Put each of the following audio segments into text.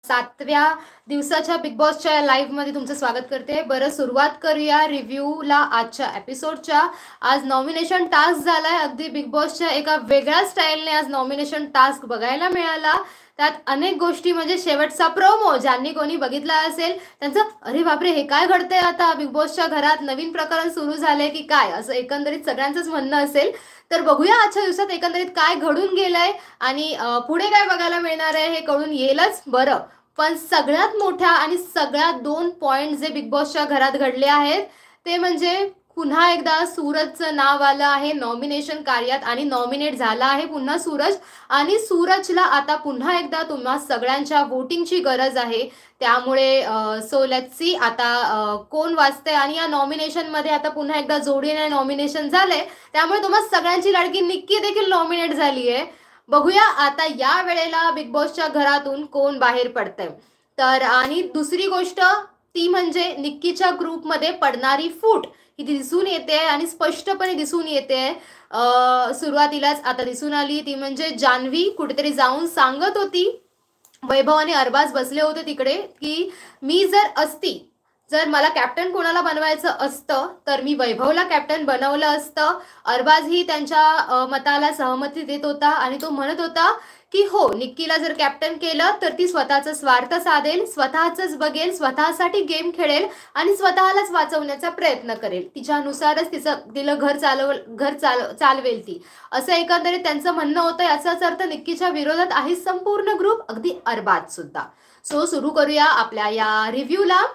7व्या दिवसाच्या बिग बॉसच्या लाईव्ह मध्ये तुमचं स्वागत करते। बरं, सुरुवात करूया रिव्ह्यूला आजच्या एपिसोडच्या। आज नॉमिनेशन टास्क झालाय। अगदी बिग बॉसच्या एका वेगळ्या स्टाईलने आज नॉमिनेशन टास्क बघायला मिळाला। त्यात अनेक गोष्टी म्हणजे शेवटचा प्रोमो ज्यांनी कोणी बघितला असेल त्यांचं अरे बापरे हे काय घडतंय, आता बिग बॉसच्या घरात नवीन प्रकरण सुरू झाले की काय, असं एकंदरीत सगळ्यांचंच म्हणणं असेल। तर बघूया आजच्या दिवसात एकंदरीत काय घडून गेलंय आणि पुढे काय बघायला मिळणार आहे हे कळून येईलच। बरं, पण सगळ्यात मोठ्या आणि सगळ्यात 2 पॉइंट जे बिग बॉसच्या घरात घडले आहेत ते म्हणजे पुन्हा एकदा सूरजचं नाव आलं आहे नॉमिनेशन कार्यात आणि नॉमिनेट झाला आहे पुन्हा सूरज। आणि सूरजला आता पुन्हा एकदा तुम्हा सगळ्यांच्या वोटिंगची गरज आहे। त्यामुळे सो लेट्स सी आता कोण वाचते। आणि या नॉमिनेशन मध्ये आता पुन्हा एकदा जोडीने नॉमिनेशन झाले, त्यामुळे तुम्हा सगळ्यांची लाडकी निक्की देखील नॉमिनेट झाली आहे। बघूया आता या वेळेला बिग बॉसच्या घरातून कोण बाहेर पडतंय। तर आणि दुसरी गोष्ट ती म्हणजे निक्कीच्या ग्रुपमध्ये पडणारी फूट ही दिसून येते आणि स्पष्टपणे दिसून येते। सुरुवातीलाच आता दिसून आली ती म्हणजे जान्हवी कुठेतरी जाऊन सांगत होती, वैभव आणि अरबाज बसले होते तिकडे, की मी जर मला कॅप्टन कोणाला बनवायचं असतं तर मी वैभवला कॅप्टन बनवलं असतं। अरबाज ही त्यांच्या मताला सहमती देत होता आणि तो म्हणत होता की हो, निक्कीला जर कॅप्टन केलं तर ती स्वतःचा स्वार्थ साधेल, स्वतःच बघेल, स्वतःसाठी गेम खेळेल आणि स्वतःलाच वाचवण्याचा प्रयत्न करेल, तिच्यानुसारच तिला घर चालवेल ती, असं एकंदरीत त्यांचं म्हणणं होतं। याचाच अर्थ निक्कीच्या विरोधात आहे संपूर्ण ग्रुप, अगदी अरबाज सुद्धा। सो सुरू करूया आपल्या या रिव्ह्यूला।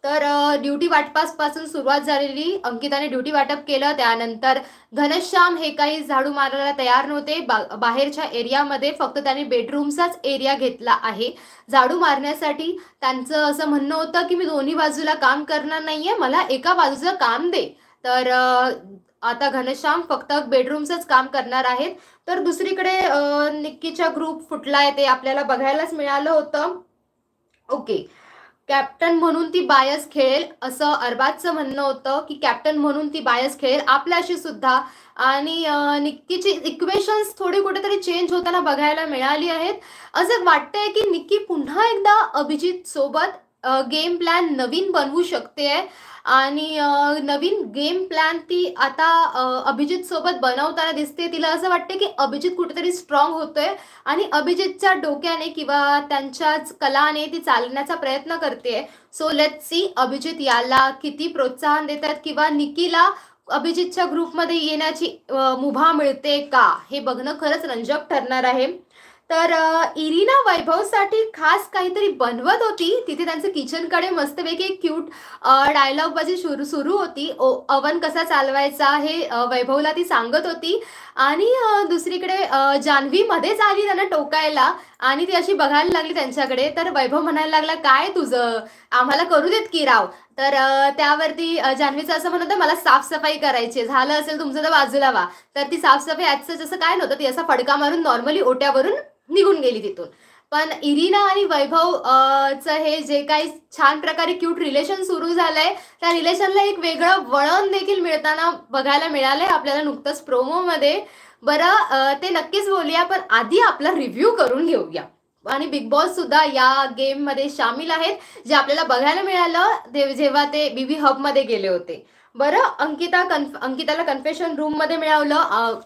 तर ड्युटी वाटपासपासून सुरुवात झालेली, अंकिताने ड्युटी वाटप केलं। त्यानंतर घनश्याम हे काही झाडू मारायला तयार नव्हते बाहेरच्या एरियामध्ये, फक्त त्याने बेडरूमचाच एरिया घेतला आहे झाडू मारण्यासाठी। त्यांचं असं म्हणणं होतं की मी दोन्ही बाजूला काम करणार नाहीये, मला एका बाजूचं काम दे। तर आता घनश्याम फक्त बेडरूमचंच काम करणार आहेत। तर दुसरीकडे निक्कीचा ग्रुप फुटलाय ते आपल्याला बघायलाच मिळालं होतं। ओके, कॅप्टन म्हणून ती बायस खेळेल असं अरबाजचं म्हणणं होतं, की कॅप्टन म्हणून ती बायस खेळेल आपल्याशी सुद्धा। आणि निक्कीची इक्वेशन्स थोडी कुठेतरी चेंज होताना बघायला मिळाली आहेत। असं वाटतंय की निक्की पुन्हा एकदा अभिजित सोबत गेम प्लॅन नवीन बनवू शकते आणि नवीन गेम प्लॅन ती आता अभिजित सोबत बनवताना दिसते। तिला असं वाटतं की अभिजित कुठेतरी स्ट्रॉंग होतोय आणि अभिजितच्या डोक्याने किंवा त्यांच्याच कलाने ती चालण्याचा प्रयत्न करते। सो लेट्स सी अभिजित याला किती प्रोत्साहन देतात किंवा निक्कीला अभिजितच्या ग्रुपमध्ये येण्याची मुभा मिळते का, हे बघणं खरंच रंजक ठरणार आहे। तर इरिना वैभवसाठी खास काहीतरी बनवत होती तिथे, त्यांचं किचनकडे मस्तपैकी क्यूट डायलॉग बाजी सुरू होती। अवन कसा चालवायचा हे वैभवला ती सांगत होती। आणि दुसरीकडे जान्हवी मध्येच आली त्यांना टोकायला आणि ती अशी बघायला लागली त्यांच्याकडे। तर वैभव म्हणायला लागला काय तुझं, आम्हाला करू देत की राव। तर त्यावरती जान्हवीचं असं म्हणत होतं मला साफसफाई करायची, झालं असेल तुमचं तर बाजूला वा। तर ती साफसफाई आजचं जसं काय नव्हतं, ती असा फडका मारून नॉर्मली ओट्यावरून निघून गेली तिथून। पण इरिना आणि वैभव चं हे जे काही छान प्रकारे क्यूट रिलेशन सुरू झालंय, त्या रिलेशनला एक वेगळं वळण देखील मिळताना बघायला मिळालंय आपल्याला नुकतंच प्रोमोमध्ये। बरं, ते नक्कीच बोलूया, पण आधी आपला रिव्ह्यू करून घेऊया। आणि बिग बॉस सुद्धा या गेम मध्ये सामील आहेत, जे आपल्याला बघायला मिळालं जेव्हा ते बीबी हब मध्ये गेले होते। बरं, अंकिताला कन्फेशन रूम मध्ये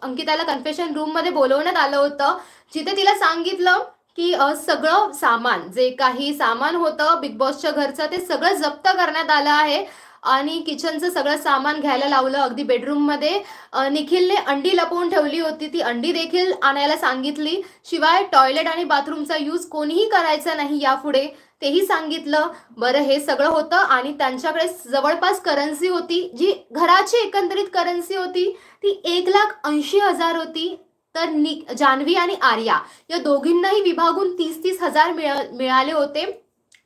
अंकिताला कन्फेशन रूम मध्ये बोलवण्यात आलं होतं, जिथे तिला सांगितलं की सगळं सामान, जे काही सामान होतं बिग बॉसच्या घरचं ते सगळं जप्त करण्यात आलं आहे आणि किचनचं सगळं सामान घ्यायला लावलं। अगदी बेडरूम मध्ये निखिलने अंडी लपवून ठेवली होती, ती अंडी देखील आणायला सांगितली। शिवाय टॉयलेट आणि बाथरूमचा यूज कोणीही करायचा नाही यापुढे, तेही सांगितलं। बरं, हे सगळं होतं आणि त्यांच्याकडे जवळपास करन्सी होती, जी घराची एकंदरीत करन्सी होती ती 1,80,000 होती। तर जान्हवी आणि आर्या या दोघींनाही विभागून 30-30 हजार मिळाले होते,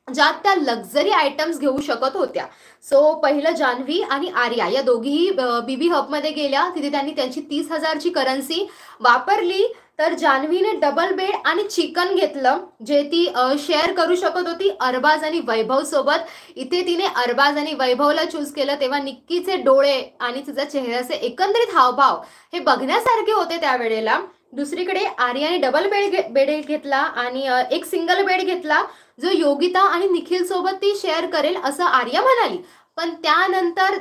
ज्यात त्या लक्झरी आयटम्स घेऊ शकत होत्या। सो पहिलं जान्हवी आणि आर्या या दोघीही बीबी हब मध्ये गेल्या, तिथे त्यांनी त्यांची 30,000ची करन्सी वापरली। तर जान्हवीने डबल बेड आणि चिकन घेतलं, जे ती शेअर करू शकत होती अरबाज आणि वैभव सोबत। इथे तिने अरबाज आणि वैभवला चूज केलं, तेव्हा निक्कीचे डोळे आणि तिचा चेहऱ्याचे एकंदरीत हावभाव हे बघण्यासारखे होते त्यावेळेला। दुसरीकडे आर्याने डबल बेड घेतला आणि एक सिंगल बेड घेतला, जो योगिता आणि निखिल सोबत ती शेअर करेल असं आर्या म्हणाली. पण त्यानंतर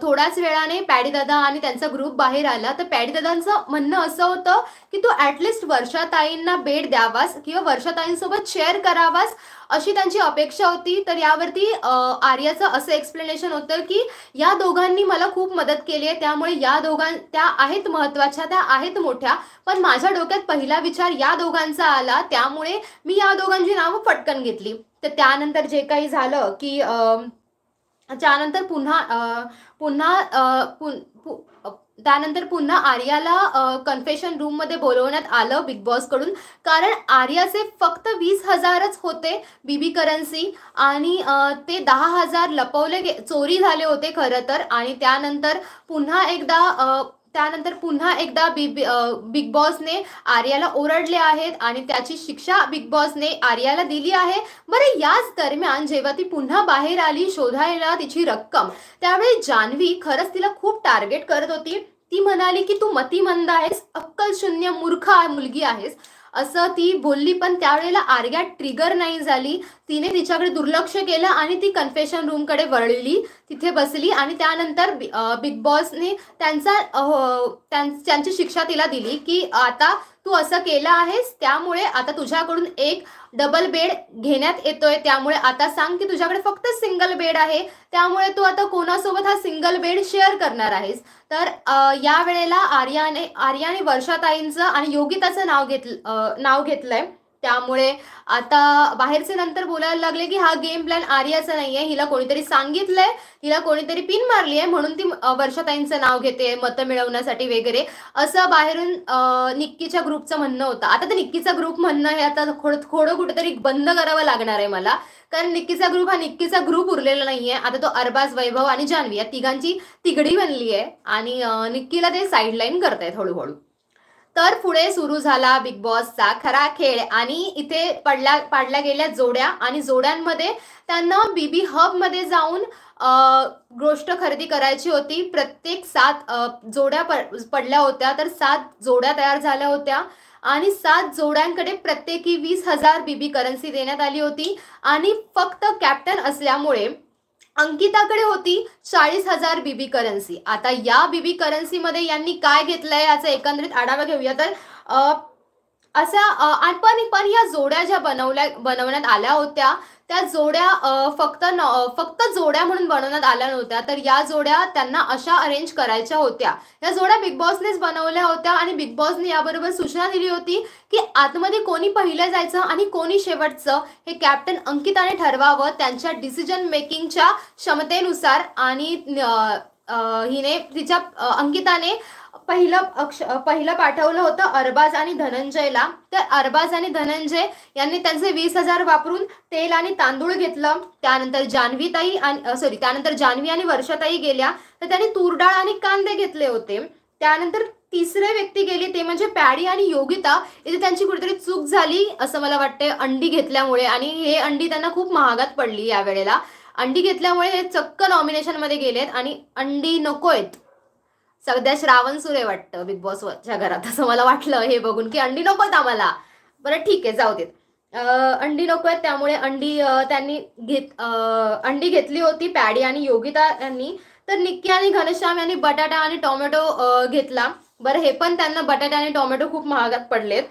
थोड्याच वेळाने पॅडी दादा आणि त्यांचा ग्रुप बाहेर आला. तर पॅडी दादांचं म्हणणं असं होतं की तू ॲटलिस्ट वर्षाताईंना भेट द्यावास किंवा वर्षाताईंसोबत शेअर करावास, अशी त्यांची अपेक्षा होती. तर यावरती आर्याचं असं एक्सप्लेनेशन होतं की या दोघांनी मला खूप मदत केली आहे, त्यामुळे या त्या आहेत महत्त्वाच्या, त्या आहेत मोठ्या, पण माझ्या डोक्यात पहिला विचार या दोघांचा आला, त्यामुळे मी या दोघांची नावं पटकन घेतली. तर त्यानंतर जे काही झालं की त्यानंतर पुन्हा आर्याला कन्फेशन रूममध्ये बोलवण्यात आलं बिग बॉसकडून, कारण आर्याचे फक्त 20,000च होते बीबी करन्सी आणि ते 10,000 चोरी झाले होते खरं तर. आणि त्यानंतर पुन्हा एकदा बिग बॉसने आर्याला ओरडले आहेत आणि त्याची शिक्षा बिग बॉसने आर्याला दिली आहे. बरं, याच दरम्यान जेव्हा ती पुन्हा बाहेर आली शोधायला तिची रक्कम, त्यावेळी जान्हवी खरंच तिला खूप टार्गेट करत होती. ती म्हणाली की तू मतिमंद आहेस, अक्कल शून्य मूर्ख मुलगी आहेस, असं ती बोलली. पण त्यावेळेला आर्या ट्रिगर नाही झाली. तिने तिच्याकडे दुर्लक्ष केलं आणि ती कन्फेशन रूमकडे वळली, तिथे बसली आणि त्यानंतर बिग बॉसने त्यांची शिक्षा तिला दिली की आता तू असं केलं आहेस, त्यामुळे आता तुझ्याकडून एक डबल बेड घेण्यात येतोय, त्यामुळे आता सांग की तुझ्याकडे फक्त सिंगल बेड आहे, त्यामुळे तू आता कोणासोबत हा सिंगल बेड शेअर करणार आहेस. तर या वेळेला आर्याने वर्षाताईंचं आणि योगिताचं नाव घेतलंय. त्यामुळे आता बाहेरचे नंतर बोलायला लागले की हा गेम प्लॅन आर्याचा नाहीये, हिला कोणीतरी सांगितलंय, हिला कोणीतरी पिन मारली आहे म्हणून ती वर्षाताईंचं नाव घेते मतं मिळवण्यासाठी वगैरे, असं बाहेरून निक्कीच्या ग्रुपचं म्हणणं होतं. आता ते निक्कीचा ग्रुप म्हणणं हे आता थोडं कुठेतरी बंद करावं लागणार आहे मला, कारण निक्कीचा ग्रुप उरलेला नाहीये. आता तो अरबाज, वैभव आणि जान्हवी या तिघांची तिघडी बनली आहे आणि निक्कीला ते साईडलाईन करतायत हळूहळू. तर पुढे सुरू झाला बिग बॉसचा खरा खेळ आणि इथे पाडल्या गेल्या जोड्या आणि जोड्यांमध्ये त्यांना बीबी हब मध्ये जाऊन गोष्ट खरेदी करायची होती. प्रत्येक 7 जोड्या पडल्या होत्या, तर 7 जोड्या तयार झाल्या होत्या आणि 7 जोड्यांकडे प्रत्येकी 20,000 बीबी करन्सी देण्यात आली होती आणि फक्त कॅप्टन असल्यामुळे अंकिताकडे होती 40,000 बीबी करन्सी. आता या बीबी करन्सी मध्ये यांनी काय घेतलंय याचा एकंदरीत आढावा घेऊया. तर पण या जोड्या ज्या बनवण्यात आल्या होत्या त्या जोड्या फक्त जोड्या म्हणून बनवण्यात आल्या नव्हत्या, तर या जोड्या त्यांना अशा अरेंज करायच्या होत्या. या जोड्या बिग बॉसनेच बनवल्या होत्या आणि बिग बॉसने याबरोबर सूचना दिली होती की आतमध्ये कोणी पहिलं जायचं आणि कोणी शेवटचं हे कॅप्टन अंकिताने ठरवावं त्यांच्या डिसिजन मेकिंगच्या क्षमतेनुसार. आणि अंकिताने पहिलं पाठवलं होतं अरबाज आणि धनंजयला. तर अरबाज आणि धनंजय यांनी त्यांचे 20,000 वापरून तेल आणि तांदूळ घेतलं. त्यानंतर जान्हवी आणि वर्षाताई गेल्या, तर त्यांनी तूर डाळ आणि कांदे घेतले होते. त्यानंतर तिसरे व्यक्ती गेली ते म्हणजे पॅडी आणि योगिता. इथे त्यांची कुठेतरी चूक झाली असं मला वाटते अंडी घेतल्यामुळे, आणि हे अंडी त्यांना खूप महागात पडली. यावेळेला अंडी घेतल्यामुळे हे चक्क नॉमिनेशन मध्ये गेलेत आणि अंडी नकोयत. सध्या श्रावण सुरे वाटतं बिग बॉसच्या घरात, असं मला वाटलं हे बघून की अंडी नकोत आम्हाला. बरं ठीक आहे, जाऊ देत, अंडी नकोयत. त्यामुळे अंडी घेतली होती पॅडी आणि योगिता यांनी. तर निक्की आणि घनश्याम यांनी बटाटा आणि टोमॅटो घेतला. बरं, हे पण त्यांना बटाटा आणि टोमॅटो खूप महागात पडलेत.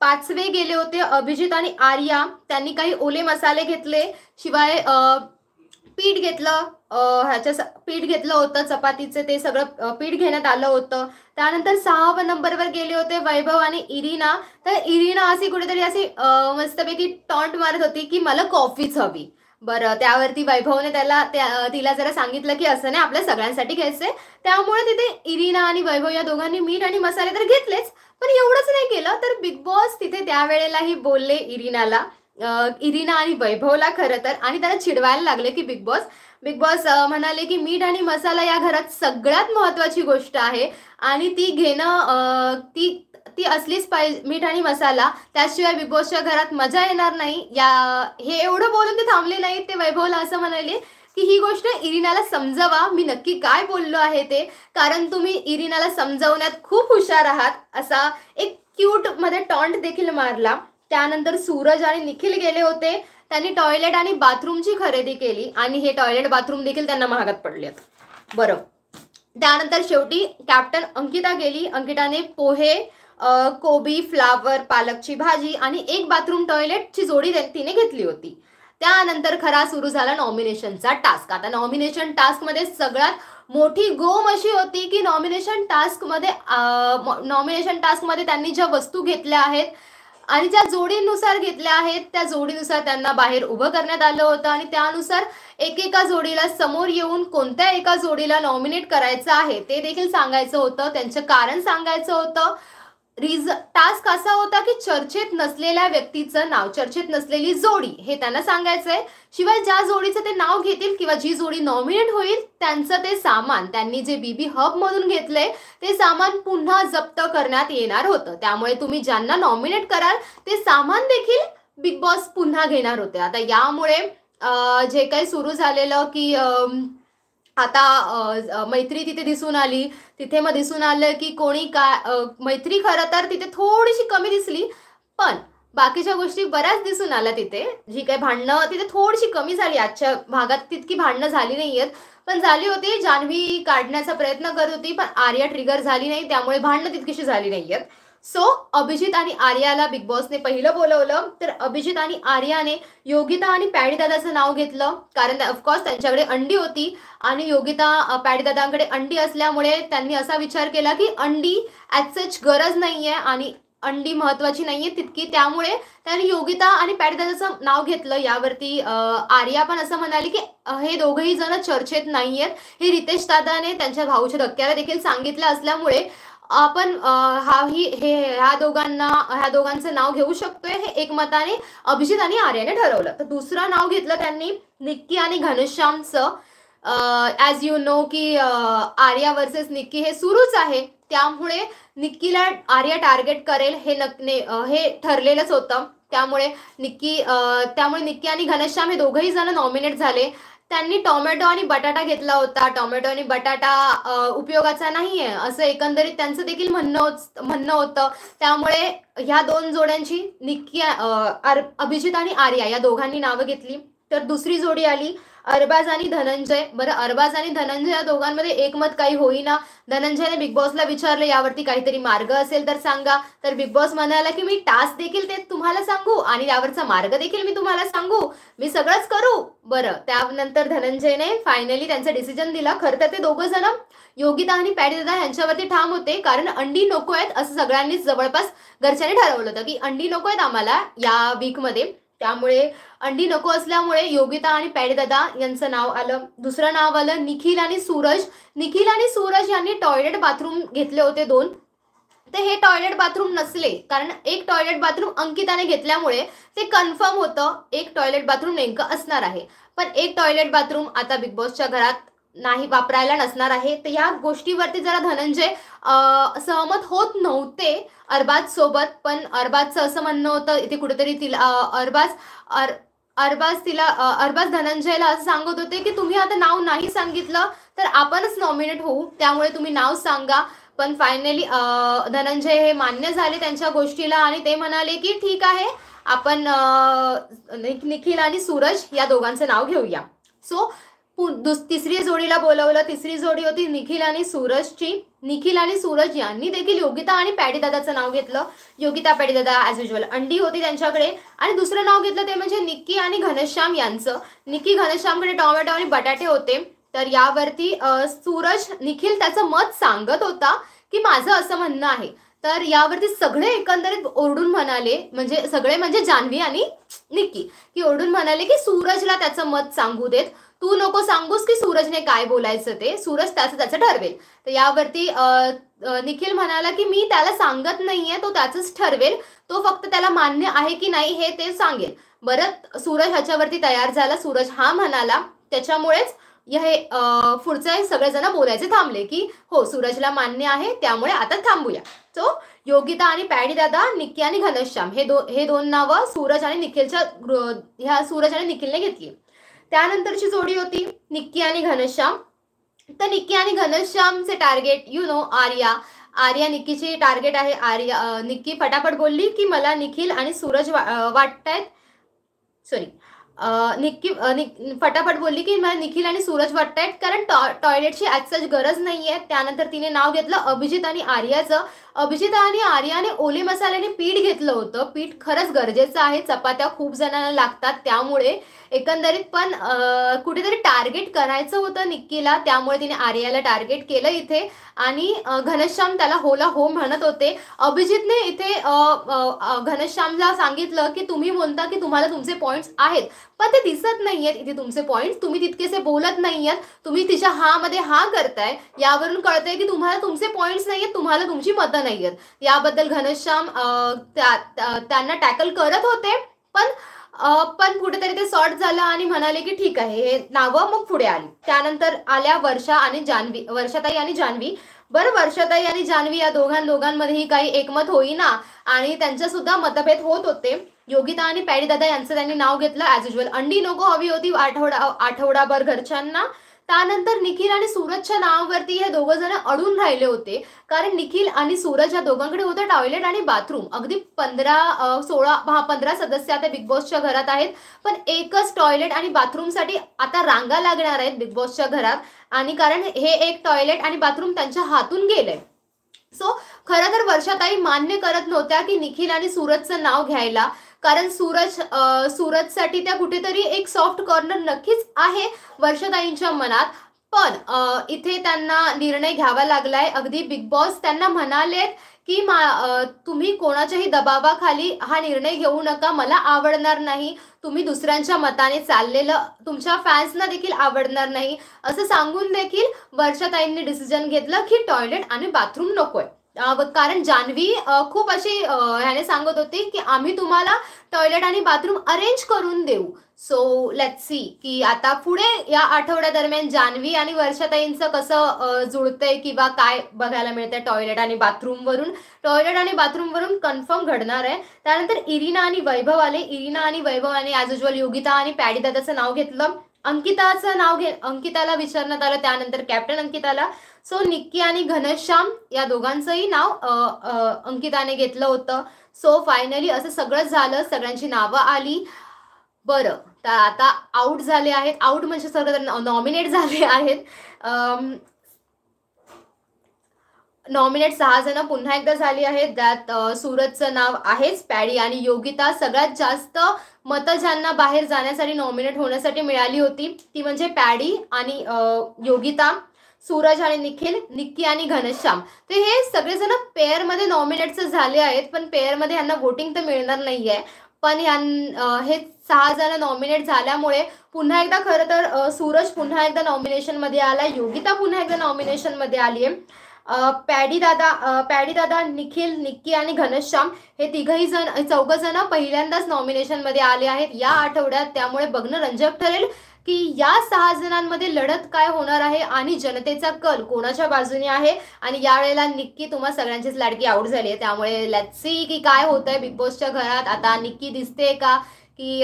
5वे गेले होते अभिजित आणि आर्या. त्यांनी काही ओले मसाले घेतले, शिवाय पीठ घेतलं होतं चपातीचे, ते सगळं पीठ घेण्यात आलं होतं. त्यानंतर 6व्या नंबरवर गेले होते वैभव आणि इरिना. तर इरिना अशी कुठेतरी मस्तपैकी टॉन्ट मारत होती की मला कॉफीच हवी. बरं, त्यावरती वैभवने तिला जरा सांगितलं की असं नाही, आपल्या सगळ्यांसाठी घ्यायचंय. त्यामुळे तिथे इरिना आणि वैभव या दोघांनी मीठ आणि मसाले तर घेतलेच, पण एवढंच नाही केलं. तर बिग बॉस तिथे त्यावेळेलाही बोलले इरिना आणि वैभवला खरं तर, आणि त्याला चिडवायला लागले की बिग बॉस म्हणाले की मीठ आणि मसाला या घरात सगळ्यात महत्वाची गोष्ट आहे आणि ती घेणं ती असलीच पाहिजे, मीठ आणि मसाला, त्याशिवाय बिग बॉसच्या घरात मजा येणार नाही. हे एवढं बोलून ते थांबले नाही. ते वैभवला असं म्हणाले की ही गोष्ट इरिनाला समजवा, मी नक्की काय बोललो आहे ते, कारण तुम्ही इरिनाला समजवण्यात खूप हुशार आहात. असा एक क्यूट मध्ये टॉन्ट देखील मारला. त्यानंतर सूरज आणि निखिल गेले होते, त्यांनी टॉयलेट आणि बाथरूमची खरेदी केली आणि हे टॉयलेट बाथरूम देखील त्यांना महागात पडले. बरं, त्यानंतर शेवटी कॅप्टन अंकिता गेली. अंकिताने पोहे, कोबी, फ्लावर, पालकची भाजी आणि एक बाथरूम टॉयलेटची जोडी तिने घेतली होती. त्यानंतर खरा सुरू झाला नॉमिनेशनचा टास्क. आता नॉमिनेशन टास्क मध्ये सगळ्यात मोठी गोम अशी होती की नॉमिनेशन टास्क मध्ये त्यांनी ज्या वस्तू घेतल्या आहेत आणि ज्या जोडीनुसार घेतल्या आहेत त्या जोडीनुसार त्यांना बाहेर उभं करण्यात आलं होतं आणि त्यानुसार एकेका जोडीला समोर येऊन कोणत्या एका जोडीला नॉमिनेट करायचं आहे ते देखील सांगायचं होतं, त्यांचं कारण सांगायचं होतं. टास्क असा होता की चर्चेत नसलेल्या व्यक्तीचं नाव, चर्चेत नसलेली जोडी हे त्यांना सांगायचंय. शिवाय ज्या जोडीचं ते नाव घेतील किंवा जी जोडी नॉमिनेट होईल त्यांचं ते सामान, त्यांनी जे बीबी हब मधून घेतले ते सामान पुन्हा जप्त करण्यात येणार होतं. त्यामुळे तुम्ही ज्यांना नॉमिनेट कराल ते सामान देखील बिग बॉस पुन्हा घेणार होते. आता यामुळे जे काही सुरू झालेलं की आता मैत्री तिथे दिसून आली. तिथे मग दिसून आलं की कोणी काय मैत्री खरं तर तिथे थोडीशी कमी दिसली, पण बाकीच्या गोष्टी बऱ्याच दिसून आल्या. तिथे जी काही भांडणं तिथे थोडीशी कमी झाली. आजच्या भागात तितकी भांडणं झाली नाहीयेत, पण झाली होती. जान्हवी काढण्याचा प्रयत्न करत होती पण आर्या ट्रिगर झाली नाही, त्यामुळे भांडणं तितकीशी झाली नाहीयेत. सो अभिजित आणि आर्याला बिग बॉसने पहिलं बोलवलं. तर अभिजित आणि आर्याने योगिता आणि पॅडी दादाचं नाव घेतलं, कारण ऑफकोर्स त्यांच्याकडे अंडी होती आणि योगिता पॅडी दादांकडे अंडी असल्यामुळे त्यांनी असा विचार केला की अंडी ॲज सच गरज नाहीये आणि अंडी महत्वाची नाहीये तितकी, त्यामुळे त्यांनी योगिता आणि पॅडी दादाचं नाव घेतलं. यावरती आर्या पण असं म्हणाली की हे दोघंही जण चर्चेत नाहीयेत. हे रितेश दादाने त्यांच्या भाऊच्या धक्क्याला देखील सांगितलं असल्यामुळे आपण ह्या दोघांचं नाव घेऊ शकतोय, हे एकमताने अभिजित आणि आर्याने ठरवलं. तर दुसरं नाव घेतलं त्यांनी निक्की आणि घनश्यामचं. ॲज यू नो की आर्या वर्सेस निक्की हे सुरूच आहे, त्यामुळे निक्कीला आर्या टार्गेट करेल हे ठरलेलंच होतं. त्यामुळे निक्की आणि घनश्याम हे दोघंही जण नॉमिनेट झाले. त्यांनी टोमॅटो आणि बटाटा घेतला होता. टोमॅटो आणि बटाटा उपयोगाचा नाहीये असं एकंदरीत त्यांचं देखील म्हणणं होतं. त्यामुळे ह्या दोन जोड्यांची निक्की अभिजित आणि आर्या या दोघांनी नावं घेतली. तर दुसरी जोडी आली अरबाज आणि धनंजय. बरं, अरबाज आणि धनंजय या दोघांमध्ये एकमत काही होईना. धनंजयने बिग बॉसला विचारलं यावरती काहीतरी मार्ग असेल तर सांगा. तर बिग बॉस म्हणाला की मी टास्क देखील ते तुम्हाला सांगू आणि यावरचा मार्ग देखील मी तुम्हाला सांगू, मी सगळंच करू. बरं, त्यानंतर धनंजयने फायनली त्यांचा डिसिजन दिला. खरं तर ते दोघं जण योगिता आणि पॅडी दादा यांच्यावरती ठाम होते, कारण अंडी नको आहेत असं सगळ्यांनीच जवळपास घरच्यांनी ठरवलं होतं की अंडी नको आहेत आम्हाला या वीकमध्ये. त्यामुळे अंडी नको असल्यामुळे योगिता आणि पॅडी दादा यांचं नाव आलं. दुसरं नाव आलं निखिल आणि सूरज. निखिल आणि सूरज यांनी टॉयलेट बाथरूम घेतले होते 2. ते हे टॉयलेट बाथरूम नसले, कारण एक टॉयलेट बाथरूम अंकिताने घेतल्यामुळे ते कन्फर्म होतं एक टॉयलेट बाथरूम नेमकं असणार आहे. पण एक टॉयलेट बाथरूम आता बिग बॉसच्या घरात नाही वापरायला नसणार आहे. तर या गोष्टीवरती जरा धनंजय सहमत होत नव्हते अरबाज सोबत. पण अरबाजचं असं म्हणणं होतं इथे कुठेतरी अरबाज धनंजयला असं सांगत होते की तुम्ही आता नाव नाही सांगितलं तर आपणच नॉमिनेट होऊ, त्यामुळे तुम्ही नाव सांगा. पण फायनली धनंजय हे मान्य झाले त्यांच्या गोष्टीला आणि ते म्हणाले की ठीक आहे आपण निखिल आणि सूरज या दोघांचं नाव घेऊया. सो तिसरी जोडीला बोलवलं. तिसरी जोडी होती निखिल आणि सूरजची. निखिल आणि सूरज यांनी देखील योगिता आणि पॅडी दादाचं नाव घेतलं. योगिता पॅडी दादा ॲज युजल अंडी होती त्यांच्याकडे. आणि दुसरं नाव घेतलं ते म्हणजे निक्की आणि घनश्याम यांचं. निक्की घनश्यामकडे टोमॅटो आणि बटाटे होते. तर यावरती सूरज निखिल त्याचं मत सांगत होता की माझं असं म्हणणं आहे. तर यावरती सगळे एकंदरीत ओरडून म्हणाले, म्हणजे सगळे म्हणजे जान्हवी आणि निक्की की ओरडून म्हणाले की सूरजला त्याचं मत सांगू देत, तू नको सांगूस की सूरजने काय बोलायचं ते, सूरज त्याचं ठरवेल. तर यावरती निखिल म्हणाला की मी त्याला सांगत नाहीये, तो त्याचंच ठरवेल, तो फक्त त्याला मान्य आहे की नाही हे ते सांगेल. बरं, सूरज ह्याच्यावरती तयार झाला. सूरज हा म्हणाला, त्याच्यामुळेच हे पुढचे सगळेजण बोलायचे थांबले की हो सूरजला मान्य आहे त्यामुळे आता थांबूया. सो योगिता आणि पॅडी दादा, निक्की आणि घनश्याम हे दोन नावं सूरज आणि निखिलने घेतली. त्यानंतरची जोडी होती निक्की आणि घनश्याम. तर निक्की आणि घनश्यामचे टार्गेट आर्या आर्या निक्कीची टार्गेट आहे. निक्की फटाफट बोलली की मला निखिल आणि सूरज वाटतायत. सॉरी, फटाफट बोलली की मला निखिल आणि सूरज वाटतायत, कारण टॉयलेटची ॲज गरज नाहीये. त्यानंतर तिने नाव घेतलं अभिजित आणि आर्याचं. अभिजित आणि आर्याने ओले मसाल्याने पीठ घेतलं होतं. पीठ खरंच गरजेचं आहे, चपात्या खूप जणांना लागतात, त्यामुळे एकंदरीत पण कुठेतरी टार्गेट करायचं होतं निक्कीला, त्यामुळे तिने आर्याला टार्गेट केलं इथे. आणि घनश्याम त्याला होला हो म्हणत होते. अभिजितने इथे घनश्यामला सांगितलं की तुम्ही म्हणता की तुम्हाला तुमचे पॉइंट्स आहेत, पण ते दिसत नाहीयेत इथे तुमचे पॉइंट्स, तुम्ही तितकेसे बोलत नाहीयेत, तुम्ही तिच्या हा मध्ये हा करताय, यावरून कळतंय की तुम्हाला तुमचे पॉइंट्स नाहीयेत, तुम्हाला तुमची मतं नाहीयेत. याबद्दल घनश्याम त्यांना टॅकल करत होते, पण कुठेतरी ते सॉर्ट झालं आणि म्हणाले की ठीक आहे, हे नावं मग पुढे आली. त्यानंतर आल्या वर्षाताई आणि जान्हवी. बरं, वर्षाताई आणि जान्हवी या दोघांमध्येही काही एकमत होईना आणि त्यांच्या सुद्धा मतभेद होत होते. योगिता आणि पॅडी दादा यांचं त्यांनी नाव घेतलं ॲज युजल. अंडी नको हवी होती आठवडाभर घरच्यांना. त्यानंतर निखिल आणि सूरजच्या नावावरती हे दोघं जण अडून राहिले होते, कारण निखिल आणि सूरज या दोघांकडे होतं टॉयलेट आणि बाथरूम. अगदी 15 सदस्य आता बिग बॉसच्या घरात आहेत, पण एकच टॉयलेट आणि बाथरूमसाठी आता रांगा लागणार आहेत बिग बॉसच्या घरात. आणि कारण हे एक टॉयलेट आणि बाथरूम त्यांच्या हातून गेलंय. सो खरं तर वर्षाताई मान्य करत नव्हत्या की निखिल आणि सूरजचं नाव घ्यायला, कारण सूरजसाठी त्या कुठेतरी एक सॉफ्ट कॉर्नर नक्कीच आहे वर्षाताईंच्या मनात. पण इथे त्यांना निर्णय घ्यावा लागलाय. अगदी बिग बॉस त्यांना म्हणालेत की तुम्ही कोणाच्याही दबावाखाली हा निर्णय घेऊ नका, मला आवडणार नाही, तुम्ही दुसऱ्यांच्या मताने चाललेलं तुमच्या फॅन्सना देखील आवडणार नाही, असं सांगून देखील वर्षाताईंनी डिसिजन घेतलं की टॉयलेट आणि बाथरूम नकोय. कारण जान्हवी खूप अशी ह्याने सांगत होती की आम्ही तुम्हाला टॉयलेट आणि बाथरूम अरेंज करून देऊ. सो लेट्स सी की आता पुढे या आठवड्यादरम्यान जान्हवी आणि वर्षाताईंचं कसं जुळतंय किंवा काय बघायला मिळतंय टॉयलेट आणि बाथरूमवरून कन्फर्म घडणार आहे. त्यानंतर इरिना आणि वैभवाने ॲज युजल योगिता आणि पॅडी दादाचं नाव घेतलं. अंकिताला विचारण्यात आलं, त्यानंतर कॅप्टन अंकिताला. सो निक्की आणि घनश्याम या दोघांचंही नाव अंकिताने घेतलं होतं. सो फायनली असं सगळं झालं, सगळ्यांची नावं आली. बरं, तर आता आउट झाले आहेत, आउट म्हणजे सगळं नॉमिनेट झाले आहेत. नॉमिनेट 6 जण पुन्हा एकदा झाली आहेत. त्यात सूरजचं नाव आहेच, पॅडी आणि योगिता. सगळ्यात जास्त मतं ज्यांना बाहेर जाण्यासाठी नॉमिनेट होण्यासाठी मिळाली होती ती म्हणजे पॅडी आणि योगिता, सूरज आणि निक्की आणि घनश्याम. तर हे सगळेजण पेअरमध्ये नॉमिनेट झाले आहेत, पण पेअरमध्ये यांना वोटिंग तर मिळणार नाहीये. पण हे 6 जण नॉमिनेट झाल्यामुळे पुन्हा एकदा खरं तर सूरज पुन्हा एकदा नॉमिनेशनमध्ये आला, योगिता पुन्हा एकदा नॉमिनेशनमध्ये आली आहे. पॅडी दादा, निक्की आणि घनश्याम हे चौघ जण पहिल्यांदाच नॉमिनेशनमध्ये आले आहेत या आठवड्यात. त्यामुळे बघणं रंजक ठरेल की या 6 जणांमध्ये लढत काय होणार आहे आणि जनतेचा कल कोणाच्या बाजूने आहे. आणि यावेळेला निक्की तुम्हा सगळ्यांचीच लाडकी आउट झाली आहे, त्यामुळे लेट्स सी की काय होतंय बिग बॉसच्या घरात. आता निक्की दिसते का की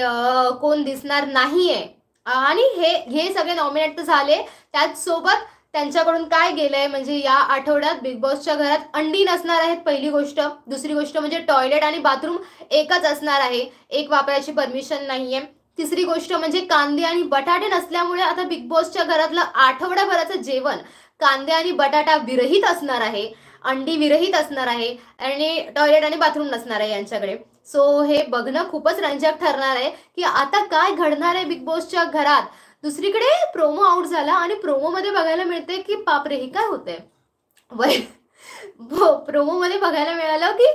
कोण दिसणार नाहीये. आणि हे सगळे नॉमिनेट तर झाले, त्याचसोबत त्यांच्याकडून काय गेलंय म्हणजे या आठवड्यात बिग बॉसच्या घरात अंडी नसणार आहेत, पहिली गोष्ट. दुसरी गोष्ट म्हणजे टॉयलेट आणि बाथरूम एकच असणार आहे, एक वापरायची परमिशन नाहीये. तिसरी गोष्ट म्हणजे कांदे आणि बटाटे नसल्यामुळे आता बिग बॉसच्या घरातलं आठवड्याभराचं जेवण कांदे आणि बटाटा विरहित असणार आहे, अंडी विरहित असणार आहे आणि टॉयलेट आणि बाथरूम नसणार आहे यांच्याकडे. सो हे बघणं खूपच रंजक ठरणार आहे की आता काय घडणार आहे बिग बॉसच्या घरात. दुसरीकडे प्रोमो आउट झाला आणि प्रोमो मध्ये बघायला मिळते की बापरे हे काय होतंय. प्रोमो मध्ये बघायला मिळालं की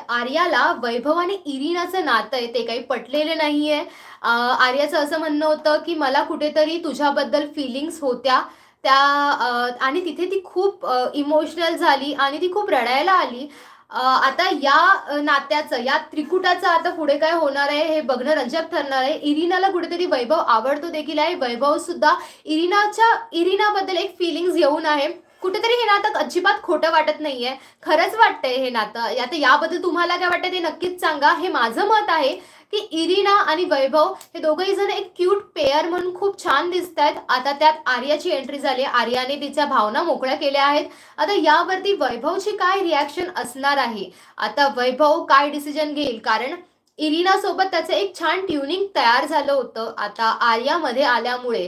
आर्याला वैभव आणि इरिनाचं नातं आहे ते काही पटलेलं नाहीये. आर्याचं असं म्हणणं होतं की मला कुठेतरी तुझ्याबद्दल फिलिंग्स होत्या त्या, आणि तिथे ती खूप इमोशनल झाली आणि ती खूप रडायला आली. आता या नात्याचं, या त्रिकुटाचं आता पुढे काय होणार आहे हे बघणं रंजक ठरणार आहे. इरिनाला कुठेतरी वैभव आवडतो देखील आहे, वैभव सुद्धा इरिनाबद्दल एक फिलिंग्स घेऊन आहे. कुठेतरी हे नातं अजिबात खोटं वाटत नाहीये, खरंच वाटतंय हे नातं. आता याबद्दल तुम्हाला काय वाटतं ते नक्कीच सांगा. हे माझं मत आहे की इरिना आणि वैभव हे दोघंही जण एक क्यूट पेअर म्हणून खूप छान दिसतायत. आता त्यात आर्याची एंट्री झाली, आर्याने तिच्या भावना मोकळ्या केल्या आहेत. आता यावरती वैभवची काय रिॲक्शन असणार आहे, आता वैभव काय डिसिजन घेईल, कारण इरिना सोबत त्याचं एक छान ट्युनिंग तयार झालं होतं. आता आर्यामध्ये आल्यामुळे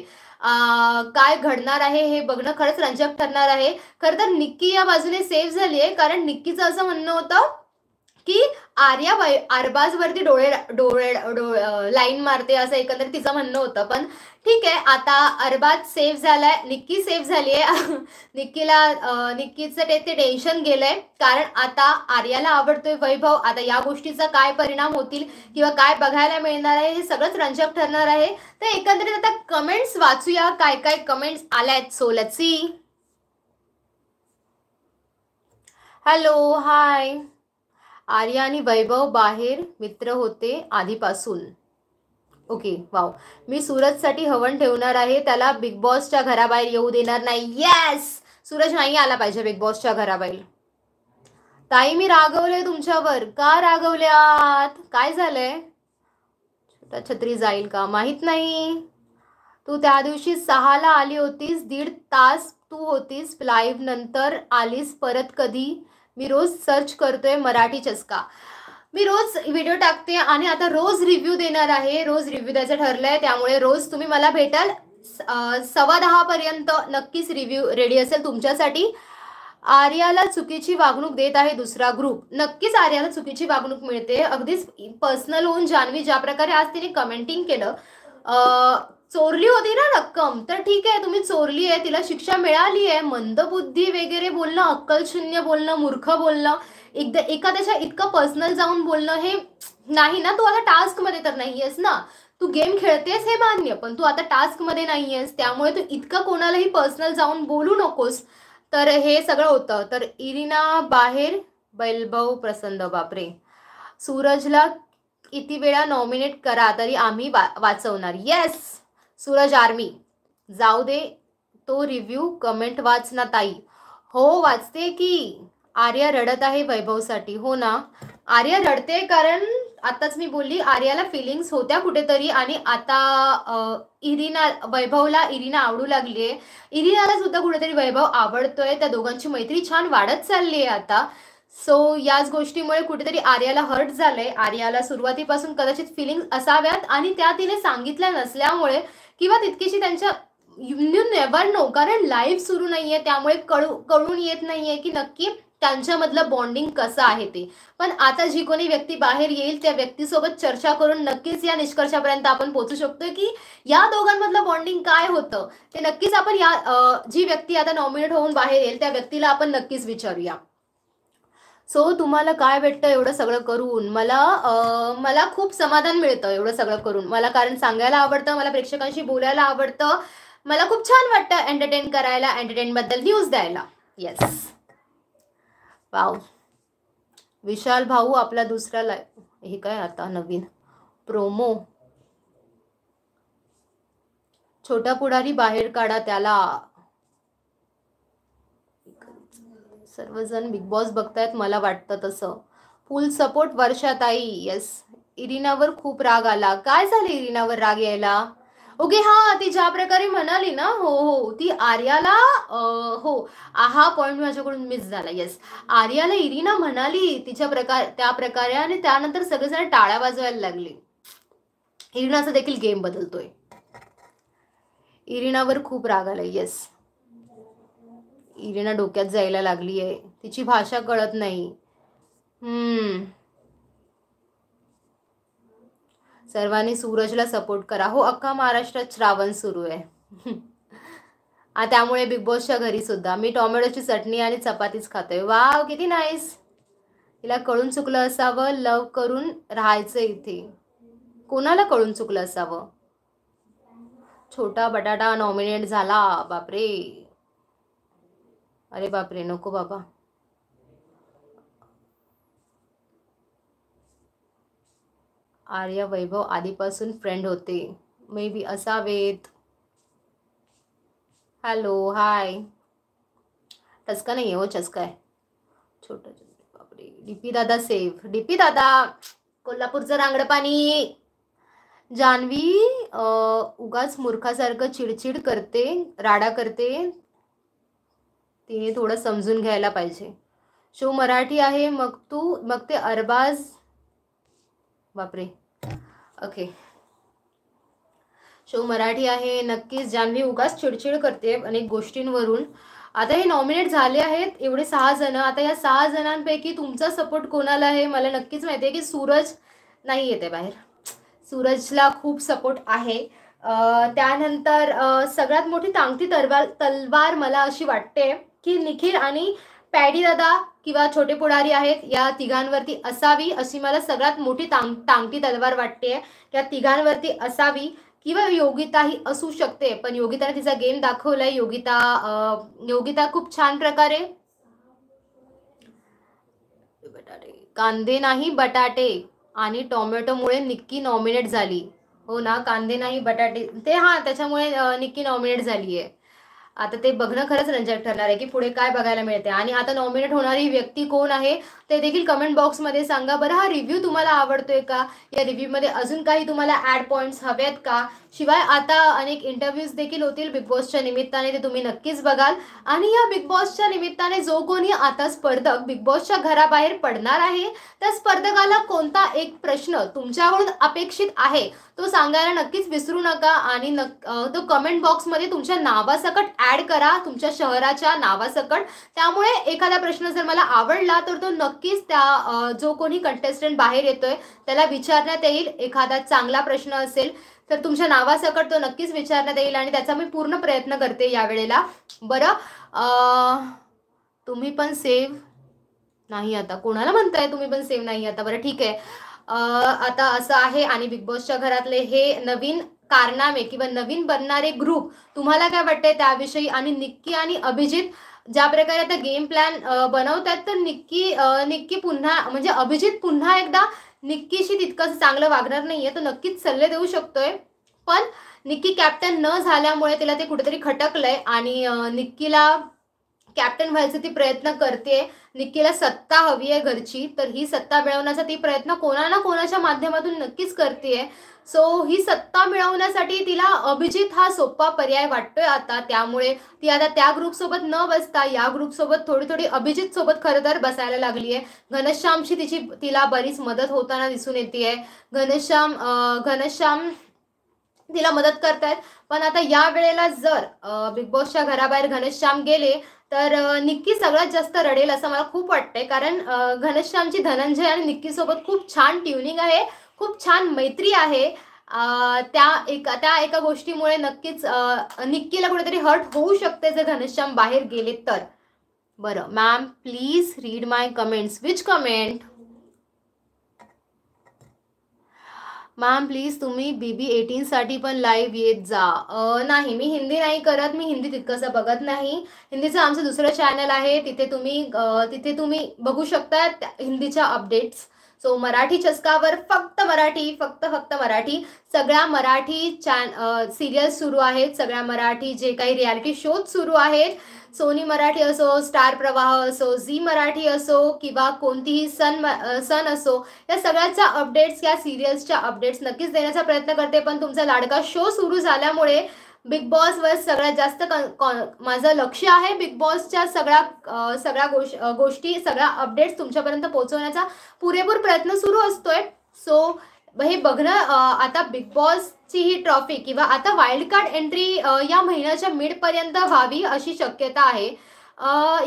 काय घडणार आहे हे बघणं खरंच रंजक ठरणार आहे. खरं तर निक्की या बाजूने सेव्ह झाली आहे, कारण निक्कीचं असं म्हणणं होतं की आर्या अरबाजवरती डोळे डोळे लाईन मारते, असं एकंदरीत तिचं म्हणणं होतं. पण ठीक आहे, आता अरबाज सेव्ह झालाय, निक्की सेव्ह झाली आहे. निक्कीचं ते टेन्शन गेलंय, कारण आता आर्याला आवडतोय वैभव. आता या गोष्टीचा काय परिणाम होतील किंवा काय बघायला मिळणार आहे हे सगळंच रंजक ठरणार आहे. तर एकंदरीत आता कमेंट्स वाचूया, काय काय कमेंट्स आल्यात. So let's see. हॅलो, हाय. आर्या आणि वैभव बाहेर मित्र होते आधीपासून. Okay, wow. मी सूरजसाठी हवन ठेवणार आहे, त्याला बिग बॉसच्या घराबाहेर येऊ देणार नाही. येस, सूरज नाही आला पाहिजे बिग बॉसच्या घराबाहेर. ताई मी रागवले तुमच्यावर. का रागवल्यात, काय झालंय? छोटा छत्री जाईल का माहित नाही. तू त्या दिवशी 6ला आली होतीस, 1.5 तास तू होतीस लाईव्ह, नंतर आलीस परत कधी? मी रोज सर्च करतोय मराठी चस्का. मी रोज व्हिडिओ टाकते आणि आता रोज रिव्ह्यू देणार आहे. रोज रिव्ह्यू द्यायचं ठरलंय, त्यामुळे रोज तुम्ही मला भेटाल. 10:15 पर्यंत नक्कीच रिव्ह्यू रेडी असेल तुमच्यासाठी. आर्याला चुकीची वागणूक देत आहे दुसरा ग्रुप. नक्कीच आर्याला चुकीची वागणूक मिळते, अगदीच पर्सनल होऊन. जान्हवी ज्या प्रकारे आज तिने कमेंटिंग केलं, चोरली होती ना रक्कम, तर ठीक आहे तुम्ही चोरली आहे, तिला शिक्षा मिळाली आहे. मंदबुद्धी वगैरे बोलणं, अक्कलशून्य बोलणं, मूर्ख बोलणं, एखाद्याच्या इतकं पर्सनल जाऊन बोलणं हे नाही ना. तू आता टास्क मध्ये तर नाहीयेस ना, तू गेम खेळतेस हे मान्य, पण तू आता टास्क मध्ये नाहीयेस, त्यामुळे तू इतकं कोणालाही पर्सनल जाऊन बोलू नकोस. तर हे सगळं होतं. तर इरिना बाहेर, वैभव प्रसन्न. बापरे. सूरजला किती वेळा नॉमिनेट करा तरी आम्ही वाचवणार. Yes, Suraj army. जाऊ दे, तो रिव्ह्यू कमेंट वाच ना ताई. हो वाचते की. आर्या रडत आहे वैभवसाठी. हो ना, आर्या रडते कारण आताच मी बोलली आर्याला फिलिंग्स होत्या कुठेतरी, आणि आता वैभवला इरिना आवडू लागली आहे. इरिनाला सुद्धा कुठेतरी वैभव आवडतोय. त्या दोघांची मैत्री छान वाढत चालली आहे आता. सो याच गोष्टीमुळे कुठेतरी आर्याला हर्ट झालंय. आर्याला सुरुवातीपासून कदाचित फिलिंग्स असाव्यात आणि त्या तिने सांगितल्या नसल्यामुळे, किंवा तितकीशी त्यांच्या, यू नेव्हर नो, कारण लाईव्ह सुरू नाहीये त्यामुळे कळून येत नाहीये की नक्की त्यांच्यामधलं बॉन्डिंग कसं आहे ते. पण आता जी कोणी व्यक्ती बाहेर येईल त्या व्यक्तीसोबत चर्चा करून नक्कीच या निष्कर्षापर्यंत आपण पोहोचू शकतोय की या दोघांमधलं बॉन्डिंग काय होतं ते. नक्कीच आपण जी व्यक्ती आता नॉमिनेट होऊन बाहेर येईल त्या व्यक्तीला आपण नक्कीच विचारूया. सो तुम्हाला काय भेटतं एवढं सगळं करून? मला खूप समाधान मिळतं एवढं सगळं करून मला, कारण सांगायला आवडतं मला, प्रेक्षकांशी बोलायला आवडतं, मला खूप छान वाटतं एंटरटेन करायला, एंटरटेनबद्दल न्यूज द्यायला. Yes, wow. विशाल भाऊ आपला दुसरा हे काय आता नवीन प्रोमो. छोटा पुढारी बाहेर काढा त्याला. सर्वजण बिग बॉस बघतायत, मला वाटतं तसं. फुल सपोर्ट वर्षाताई. येस. इरिनावर खूप राग आला. काय झालं इरिनावर राग यायला? ओके, हा, ती ज्या प्रकारे म्हणाली ना, हो हो, ती आर्याला, हो, हा पॉइंट माझ्याकडून मिस झाला. येस, आर्याला इरिना म्हणाली त्या प्रकारे, आणि त्यानंतर सगळेजण टाळ्या वाजवायला लागले. इरिनाचा देखील गेम बदलतोय. इरिनावर खूप राग आलाय. येस, इरिना डोक्यात जायला लागली आहे, तिची भाषा कळत नाही. सर्वांनी सूरजला सपोर्ट करा. हो, अख्खा महाराष्ट्रात श्रावण सुरू आहे. त्यामुळे बिग बॉसच्या घरी सुद्धा मी टोमॅटोची चटणी आणि चपातीच खातोय. वाव, किती नाईस. तिला कळून चुकलं असावं, लव करून राहायचं इथे. कोणाला कळून चुकलं असावं? छोटा बटाटा नॉमिनेट झाला. बापरे, अरे बापरे, नको बाबा. आर्या वैभव आधीपासून फ्रेंड होते, मे बी असावेत. हॅलो, हाय. चस्का नाही आहे हो, चस्का आहे छोटा. बापरे, डीपी दादा सेफ, डीपी दादा कोल्हापूरचं रांगड पाणी. जान्हवी उगाच मूर्खासारखं चिडचिड करते, राडा करते, तिने थोडं समजून घ्यायला पाहिजे. शो मराठी आहे, मग ते अरबाज. बापरे, ओके. शो मराठी आहे नक्कीच. जान्हवी उगाच चिडचिड करते अनेक गोष्टींवरून. आता हे नॉमिनेट झाले आहेत एवढे 6 जण. आता या 6 जणांपैकी तुमचा सपोर्ट कोणाला आहे? मला नक्कीच माहिती आहे की सूरज नाही येते बाहेर, सूरजला खूप सपोर्ट आहे. त्यानंतर सगळ्यात मोठी टांगती तलवार मला अशी वाटते की निखिल आणि पॅडी दादा किंवा छोटे पुढारी आहेत या तिघांवरती असावी, अशी मला सगळ्यात मोठी टांगती तलवार वाटते. या तिघांवरती असावी किंवा योगिताही असू शकते, पण योगिताने तिचा गेम दाखवलाय. योगिता खूप छान प्रकारे. बटाटे, कांदे नाही बटाटे आणि टोमॅटोमुळे निक्की नॉमिनेट झाली. हो ना, कांदे नाही बटाटे ते, हा त्याच्यामुळे निक्की नॉमिनेट झाली आहे. आता ते बघणं खरंच रंजक ठरणार आहे की पुढे काय बघायला मिळते. आणि आता नॉमिनेट होणारी व्यक्ती कोण आहे ते देखील कमेंट बॉक्समध्ये सांगा. बरं, हा रिव्ह्यू तुम्हाला आवडतोय का? या रिव्ह्यूमध्ये अजून काही तुम्हाला ॲड पॉईंट्स हवेत का? शिवाय आता अनेक इंटरव्ह्यूज देखील होतील बिग बॉसच्या निमित्ताने, ते तुम्ही नक्कीच बघाल. आणि या बिग बॉसच्या निमित्ताने जो कोणी आता स्पर्धक बिग बॉसच्या घराबाहेर पडणार आहे त्या स्पर्धकाला कोणता एक प्रश्न तुमच्याकडून अपेक्षित आहे तो सांगायला नक्कीच विसरू नका. आणि तो कमेंट बॉक्समध्ये तुमच्या नावासकट ॲड करा, तुमच्या शहराच्या नावासकट. त्यामुळे एखादा प्रश्न जर मला आवडला तर तो नक्कीच त्या जो कोणी कंटेस्टंट बाहेर येतोय त्याला विचारण्यात येईल. एखादा चांगला प्रश्न असेल तर तुमच्या नावासकट तो नक्कीच विचारण्यात येईल आणि त्याचा मी पूर्ण प्रयत्न करते यावेळेला. बरं, तुम्ही पण सेव्ह नाही आता, कोणाला म्हणताय तुम्ही पण सेव्ह नाही आता? बरं ठीक आहे. आता असं आहे. आणि बिग बॉसच्या घरातले हे नवीन कारनामे किंवा नवीन बनणारे ग्रुप तुम्हाला काय वाटतंय त्याविषयी? आणि निक्की आणि अभिजित ज्या प्रकारे आता गेम प्लॅन बनवतात, तर निक्की पुन्हा म्हणजे अभिजित पुन्हा एकदा निक्कीशी तितकंच चांगलं वागणार नाहीये, तो नक्कीच सल्ले देऊ शकतोय. पण निक्की कॅप्टन न झाल्यामुळे तिला ते कुठेतरी खटकलंय आणि निक्कीला कॅप्टन व्हायचा ती प्रयत्न करते. निक्कीला सत्ता हवी आहे घरची, तर ही सत्ता मिळवण्याचा ती प्रयत्न कोणा ना कोणाच्या माध्यमातून नक्कीच करते. सो ही सत्ता मिळवण्यासाठी तिला अभिजित हा सोपा पर्याय वाटतोय आता. त्यामुळे ती आता त्या ग्रुपसोबत न बसता या ग्रुपसोबत थोडी अभिजित सोबत खरं तर बसायला लागली आहे. घनश्यामची तिला बरीच मदत होताना दिसून येते. घनश्याम तिला मदत करतायत. पण आता या वेळेला जर बिग बॉसच्या घराबाहेर घनश्याम गेले तर निक्की सगळ्यात जास्त रडेल असं मला खूप वाटतंय. कारण घनश्यामची धनंजय आणि निक्की सोबत खूप छान ट्युनिंग आहे, खूप छान मैत्री आहे. त्या एका गोष्टीमुळे नक्कीच निक्कीला कुठेतरी हर्ट होऊ शकते जर घनश्याम बाहेर गेले तर. बरं ma'am, please read my comments. Which comment? Ma'am please तुम्ही BB18 साठी पण लाईव्ह येत जा. नाही, मी हिंदी नाही करत, मी हिंदी तितकंसं बघत नाही. हिंदीचं आमचं दुसरं चॅनल आहे, तिथे तुम्ही बघू शकता हिंदीच्या अपडेट्स. सो मराठी चस्कावर फक्त मराठी सगळ्या मराठी सिरियल्स सुरू आहेत, सगळ्या मराठी जे काही रियालिटी शोज सुरू आहेत, सोनी मराठी असो, स्टार प्रवाह असो, झी मराठी असो किंवा कोणतीही सन असो, या सगळ्याच्या अपडेट्स, या सिरियल्सच्या अपडेट्स नक्कीच देण्याचा प्रयत्न करते. पण तुमचा लाडका शो सुरू झाल्यामुळे बिग बॉसवर सगळ्यात जास्त माझं लक्ष आहे. बिग बॉसच्या सगळ्या गोष्टी, सगळ्या अपडेट्स तुमच्यापर्यंत पोहोचवण्याचा पुरेपूर प्रयत्न सुरू असतोय. सो हे बघणं, आता बिग बॉसची ही ट्रॉफी किंवा आता वाईल्ड कार्ड एंट्री या महिन्याच्या मिडपर्यंत व्हावी अशी शक्यता आहे.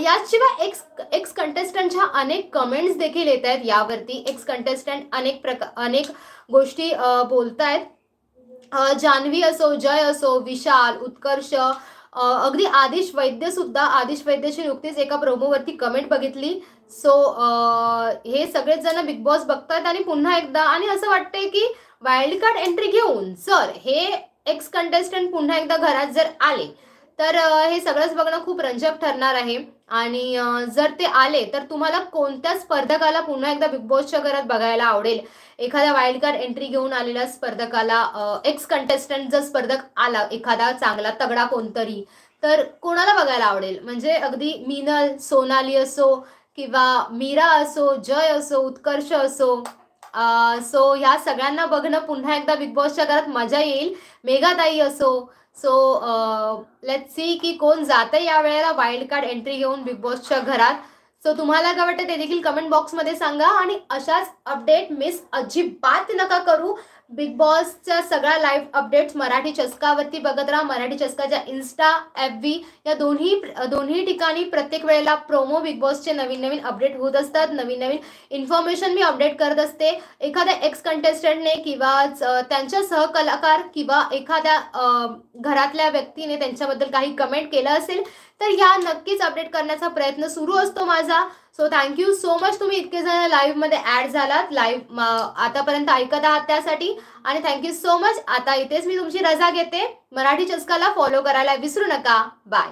याशिवाय एक्स कंटेस्टंटच्या अनेक कमेंट्स देखील येत आहेत यावरती. एक्स कंटेस्टंट अनेक गोष्टी बोलतायत. जान्हवी असो, जय असो, विशाल, उत्कर्ष, अगदी आदिश वैद्यची नुकतीच एका प्रोमोवरती कमेंट बघितली. सो हे सगळेच जण बिग बॉस बघतात आणि पुन्हा एकदा, आणि असं वाटतंय की वाईल्ड कार्ड एंट्री घेऊन जर हे एक्स कंटेस्टंट पुन्हा एकदा घरात जर आले तर हे सगळंच बघणं खूप रंजक ठरणार आहे. आणि जर ते आले तर तुम्हाला कोणत्या स्पर्धकाला पुन्हा एकदा बिग बॉसच्या घरात बघायला आवडेल? एखाद्या वाईल्ड कार्ड एंट्री घेऊन आलेल्या स्पर्धकाला, एक्स कंटेस्टंट जर स्पर्धक आला एखादा चांगला तगडा कोणतरी, तर कोणाला बघायला आवडेल? म्हणजे अगदी मिनल, सोनाली असो किंवा मीरा असो, जय असो, उत्कर्ष असो, सो ह्या सगळ्यांना बघणं पुन्हा एकदा बिग बॉसच्या घरात मजा येईल. मेघाताई असो. सो लेट्स सी की कोण जातं या वेळेला वाईल्ड कार्ड एंट्री घेऊन बिग बॉसच्या घरात. सो तुम्हाला काय वाटतं ते देखील कमेंट बॉक्समध्ये सांगा आणि अशाच अपडेट मिस अजिबात नका करू. बिग बॉसच्या सगळ्या लाईव्ह अपडेट्स मराठी चस्कावरती बघत राहा. मराठी चस्काच्या इन्स्टा, FB या दोन्ही ठिकाणी प्रत्येक वेळेला प्रोमो बिग बॉसचे नवीन अपडेट होत असतात. नवीन इन्फॉर्मेशन मी अपडेट करत असते. एखाद्या एक्स कंटेस्टंटने किंवा त्यांच्या सहकलाकार किंवा एखाद्या घरातल्या व्यक्तीने त्यांच्याबद्दल काही कमेंट केलं असेल तर ह्या नक्कीच अपडेट करण्याचा प्रयत्न सुरू असतो माझा. सो थँक्यू सो मच, तुम्ही इतके जण लाईव्हमध्ये ॲड झालात, लाईव्ह आतापर्यंत ऐकत आहात त्यासाठी. आणि थँक्यू सो मच. आता इथेच मी तुमची रजा घेते. मराठी चस्काला फॉलो करायला विसरू नका. बाय.